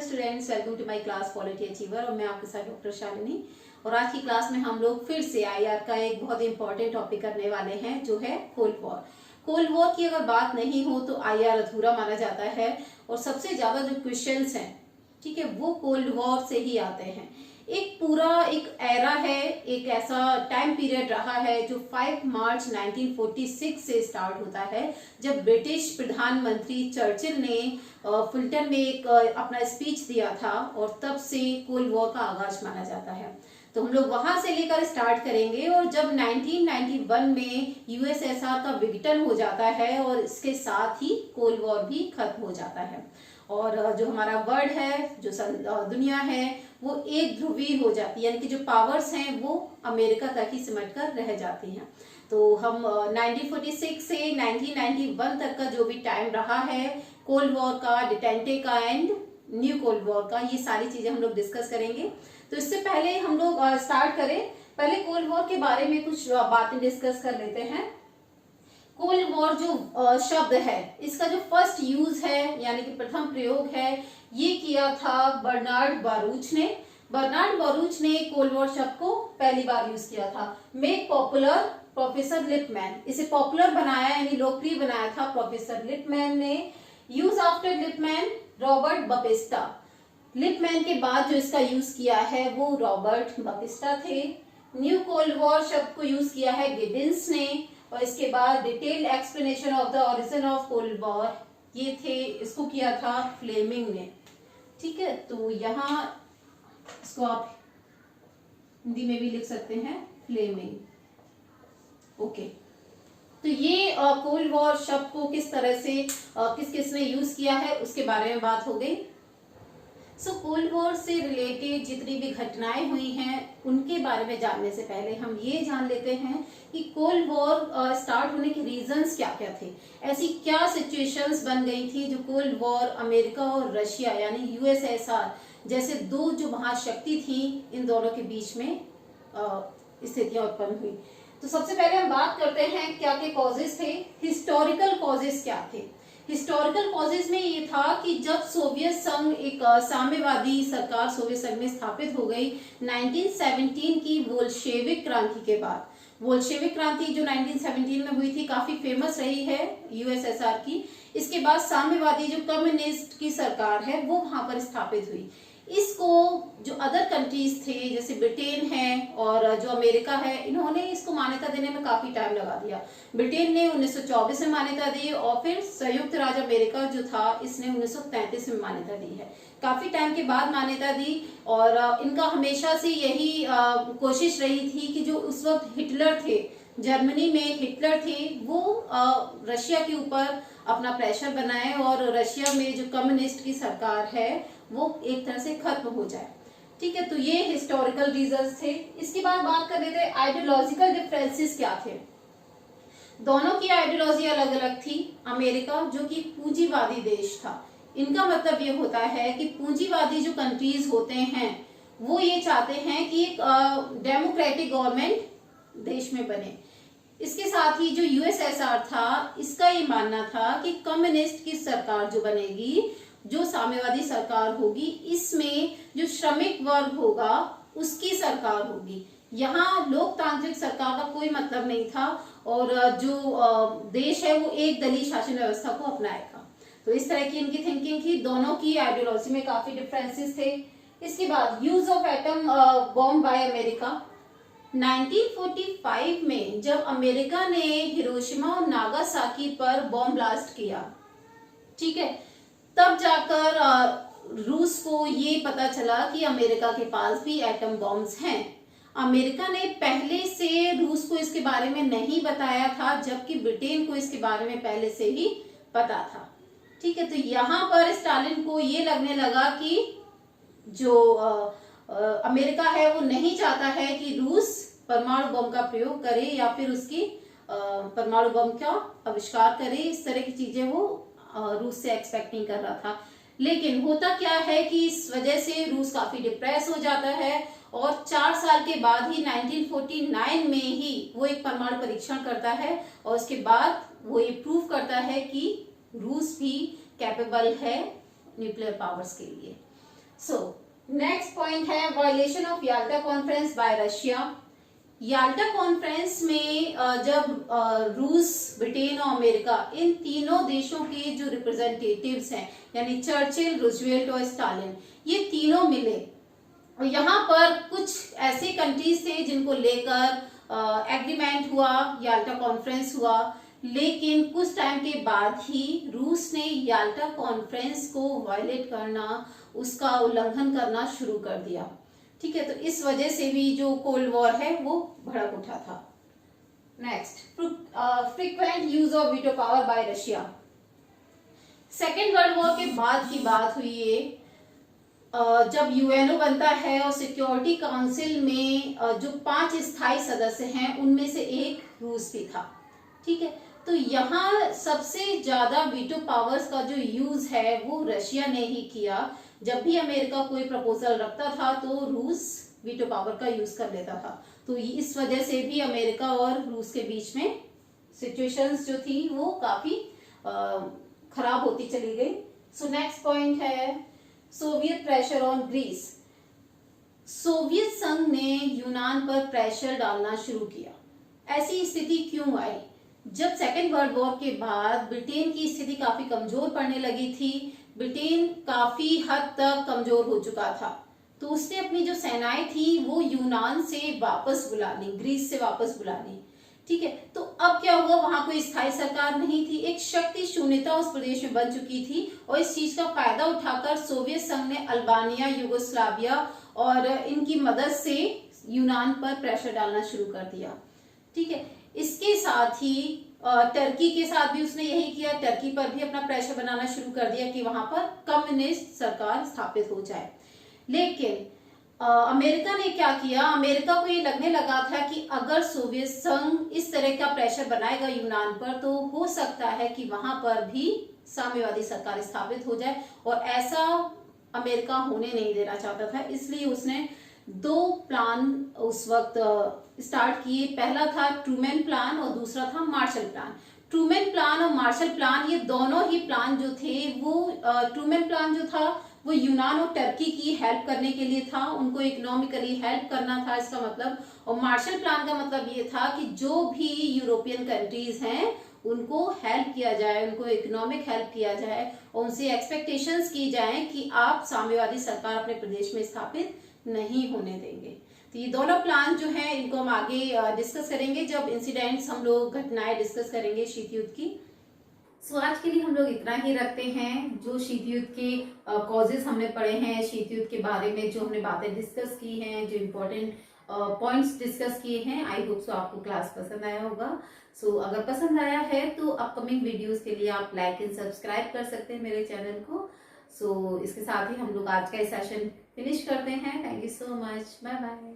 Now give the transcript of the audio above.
Students, welcome to my class polity achiever और मैं आपके साथ डॉक्टर शालिनी। और आज की क्लास में हम लोग फिर से आईआर का एक बहुत इंपॉर्टेंट टॉपिक करने वाले हैं जो है कोल्ड वॉर। कोल्ड वॉर की अगर बात नहीं हो तो आईआर अधूरा माना जाता है और सबसे ज्यादा जो क्वेश्चंस हैं, ठीक है, वो कोल्ड वॉर से ही आते हैं। एक पूरा एक एरा है, एक ऐसा टाइम पीरियड रहा है जो 5 मार्च 1946 से स्टार्ट होता है, जब ब्रिटिश प्रधानमंत्री चर्चिल ने फुलटन में एक अपना स्पीच दिया था और तब से कोल्ड वॉर का आगाज माना जाता है। तो हम लोग वहां से लेकर स्टार्ट करेंगे और जब 1991 में यूएसएसआर का विघटन हो जाता है और इसके साथ ही कोल्ड वॉर भी खत्म हो जाता है और जो हमारा वर्ल्ड है, जो दुनिया है, वो एक ध्रुवीय हो जाती है, यानी कि जो पावर्स हैं वो अमेरिका तक ही सिमट कर रह जाती हैं। तो हम 1946 से 1991 तक का जो भी टाइम रहा है कोल्ड वॉर का, डिटेंटे का एंड न्यू कोल्ड वॉर का, ये सारी चीजें हम लोग डिस्कस करेंगे। तो इससे पहले हम लोग स्टार्ट करें, पहले कोल्ड वॉर के बारे में कुछ बातें डिस्कस कर लेते हैं। कोल्ड वॉर जो शब्द है, इसका जो फर्स्ट यूज है यानी कि प्रथम प्रयोग है, ये किया था बर्नार्ड बारूच ने। बर्नार्ड बारूच ने कोल्ड वॉर शब्द को पहली बार यूज किया था। मेक पॉपुलर प्रोफेसर लिपमैन, इसे पॉपुलर बनाया यानी लोकप्रिय बनाया था प्रोफेसर लिपमैन ने। Use after Lipman Robert Baptista, Lipman के बाद जो इसका यूज किया है वो रॉबर्ट बपिस्टा थे। न्यू कोल्ड वॉर शब्द को यूज किया है गिडिंस ने और इसके बाद detailed explanation of the origin of cold war, ये थे, इसको किया था फ्लेमिंग ने। ठीक है, तो यहाँ इसको आप हिंदी में भी लिख सकते हैं फ्लेमिंग। ओके, तो ये कोल्ड वॉर शब्द को किस तरह से किस किसने यूज किया है उसके बारे में बात हो गई। सो कोल्ड वॉर से रिलेटेड जितनी भी घटनाएं हुई हैं उनके बारे में जानने से पहले हम ये जान लेते हैं कि कोल्ड वॉर स्टार्ट होने के रीजंस क्या क्या थे। ऐसी क्या सिचुएशंस बन गई थी जो कोल्ड वॉर अमेरिका और रशिया यानी यूएसएसआर जैसे दो जो महाशक्ति थी, इन दोनों के बीच में स्थितियां उत्पन्न हुई। तो सबसे पहले हम बात करते हैं क्या क्या कॉजेस थे, हिस्टोरिकल कॉजेस क्या थे। हिस्टोरिकल कॉजेज में ये था कि जब सोवियत संघ एक साम्यवादी सरकार सोवियत संघ में स्थापित हो गई 1917 की बोल्शेविक क्रांति के बाद। बोल्शेविक क्रांति जो 1917 में हुई थी काफी फेमस रही है यूएसएसआर की। इसके बाद साम्यवादी जो कम्युनिस्ट की सरकार है वो वहां पर स्थापित हुई। इसको जो अदर कंट्रीज थे जैसे ब्रिटेन है और जो अमेरिका है, इन्होंने इसको मान्यता देने में काफी टाइम लगा दिया। ब्रिटेन ने 1924 में मान्यता दी और फिर संयुक्त राज्य अमेरिका जो था इसने 1933 में मान्यता दी है। काफी टाइम के बाद मान्यता दी और इनका हमेशा से यही कोशिश रही थी कि जो उस वक्त हिटलर थे, जर्मनी में हिटलर थे, वो रशिया के ऊपर अपना प्रेशर बनाए और रशिया में जो कम्युनिस्ट की सरकार है वो एक तरह से खत्म हो जाए। ठीक है, तो ये हिस्टोरिकल रीजंस थे। इसके बाद बात कर लेते हैं आइडियोलॉजिकल डिफरेंसेस क्या थे। दोनों की आइडियोलॉजी अलग अलग थी। अमेरिका जो कि पूंजीवादी देश था, इनका मतलब ये होता है कि पूंजीवादी जो कंट्रीज होते हैं वो ये चाहते हैं कि एक डेमोक्रेटिक गवर्नमेंट देश में बने। इसके साथ ही जो यूएसएसआर था, इसका ये मानना था कि कम्युनिस्ट की सरकार जो बनेगी, जो साम्यवादी सरकार होगी, इसमें जो श्रमिक वर्ग होगा उसकी सरकार होगी। यहाँ लोकतांत्रिक सरकार का कोई मतलब नहीं था और जो देश है वो एक दलीय शासन व्यवस्था को अपनाएगा। तो इस तरह की इनकी थिंकिंग थी। दोनों की आइडियोलॉजी में काफी डिफरेंसेस थे। इसके बाद use of atom bomb by America. 1945 में जब अमेरिका ने हिरोशिमा और नागासाकी पर बॉम्ब ब्लास्ट किया, ठीक है, तब जाकर रूस को ये पता चला कि अमेरिका के पास भी एटम बॉम्ब्स हैं। अमेरिका ने पहले से रूस को इसके बारे में नहीं बताया था, जबकि ब्रिटेन को इसके बारे में पहले से ही पता था। ठीक है, तो यहाँ पर स्टालिन को ये लगने लगा कि जो अमेरिका है वो नहीं चाहता है कि रूस परमाणु बम का प्रयोग करे या फिर उसकी परमाणु बम का आविष्कार करे। इस तरह की चीजें वो रूस से एक्सपेक्ट नहीं कर रहा था। लेकिन होता क्या है कि इस वजह से रूस काफी डिप्रेस हो जाता है और 4 साल के बाद ही 1949 में ही वो एक परमाणु परीक्षण करता है और उसके बाद वो ये प्रूव करता है कि रूस भी कैपेबल है न्यूक्लियर पावर्स के लिए। सो नेक्स्ट पॉइंट है violation of Yalta conference bye Russia. Yalta conference में जब रूस, ब्रिटेन और अमेरिका, इन तीनों देशों के जो रिप्रेजेंटेटिव्स हैं, यानी चर्चिल, रूजवेल्ट और स्टालिन, ये तीनों मिले और यहाँ पर कुछ ऐसे कंट्रीज थे जिनको लेकर एग्रीमेंट हुआ, याल्टा कॉन्फ्रेंस हुआ, लेकिन कुछ टाइम के बाद ही रूस ने याल्टा कॉन्फ्रेंस को वायलेट करना, उसका उल्लंघन करना शुरू कर दिया। ठीक है, तो इस वजह से भी जो कोल्ड वॉर है वो भड़क उठा था। Next, frequent use of veto power bye Russia. Second world war के बाद की बात हुई है, जब यूएनओ बनता है और सिक्योरिटी काउंसिल में जो 5 स्थायी सदस्य हैं उनमें से एक रूस भी था। ठीक है, तो यहाँ सबसे ज्यादा वीटो पावर्स का जो यूज है वो रशिया ने ही किया। जब भी अमेरिका कोई प्रपोजल रखता था तो रूस वीटो पावर का यूज कर लेता था। तो इस वजह से भी अमेरिका और रूस के बीच में सिचुएशंस जो थी वो काफी खराब होती चली गई। सो नेक्स्ट पॉइंट है Soviet pressure on Greece. Soviet संघ ने यूनान पर प्रेशर डालना शुरू किया। ऐसी स्थिति क्यों आई? जब सेकेंड वर्ल्ड वॉर के बाद ब्रिटेन की स्थिति काफी कमजोर पड़ने लगी थी, ब्रिटेन काफी हद तक कमजोर हो चुका था, तो उसने अपनी जो सेनाएं थी वो यूनान से वापस बुला ली, ग्रीस से वापस बुला ली। ठीक है, तो अब क्या हुआ, वहां कोई स्थायी सरकार नहीं थी, एक शक्ति शून्यता उस प्रदेश में बन चुकी थी और इस चीज का फायदा उठाकर सोवियत संघ ने अल्बानिया, यूगोस्लाविया और इनकी मदद से यूनान पर प्रेशर डालना शुरू कर दिया। ठीक है, इसके साथ ही टर्की के साथ भी उसने यही किया, टर्की पर भी अपना प्रेशर बनाना शुरू कर दिया कि वहां पर कम्युनिस्ट सरकार स्थापित हो जाए। लेकिन अमेरिका ने क्या किया, अमेरिका को ये लगने लगा था कि अगर सोवियत संघ इस तरह का प्रेशर बनाएगा यूनान पर तो हो सकता है कि वहां पर भी साम्यवादी सरकार स्थापित हो जाए, और ऐसा अमेरिका होने नहीं देना चाहता था। इसलिए उसने 2 प्लान उस वक्त स्टार्ट किए। पहला था ट्रूमैन प्लान और दूसरा था मार्शल प्लान। ट्रूमैन प्लान और मार्शल प्लान, ये दोनों ही प्लान जो थे वो ट्रूमैन प्लान जो था वो यूनान और टर्की की हेल्प करने के लिए था, उनको इकोनॉमिकली हेल्प करना था इसका मतलब। और मार्शल प्लान का मतलब ये था कि जो भी यूरोपियन कंट्रीज हैं उनको हेल्प किया जाए, उनको इकोनॉमिक हेल्प किया जाए और उनसे एक्सपेक्टेशंस की जाए कि आप साम्यवादी सरकार अपने प्रदेश में स्थापित नहीं होने देंगे। तो ये दोनों प्लान जो हैं इनको हम आगे डिस्कस करेंगे जब इंसिडेंट्स, हम लोग घटनाएं डिस्कस करेंगे शीत युद्ध की। सो आज के लिए हम लोग इतना ही रखते हैं। जो शीत युद्ध के कॉजेस हमने पढ़े हैं, शीत युद्ध के बारे में जो हमने बातें डिस्कस की हैं, जो इम्पोर्टेंट पॉइंट्स डिस्कस किए हैं, आई होप सो आपको क्लास पसंद आया होगा। सो अगर पसंद आया है तो अपकमिंग वीडियोस के लिए आप लाइक एंड सब्सक्राइब कर सकते हैं मेरे चैनल को। सो इसके साथ ही हम लोग आज का सेशन फिनिश करते हैं। Thank you so much, bye bye.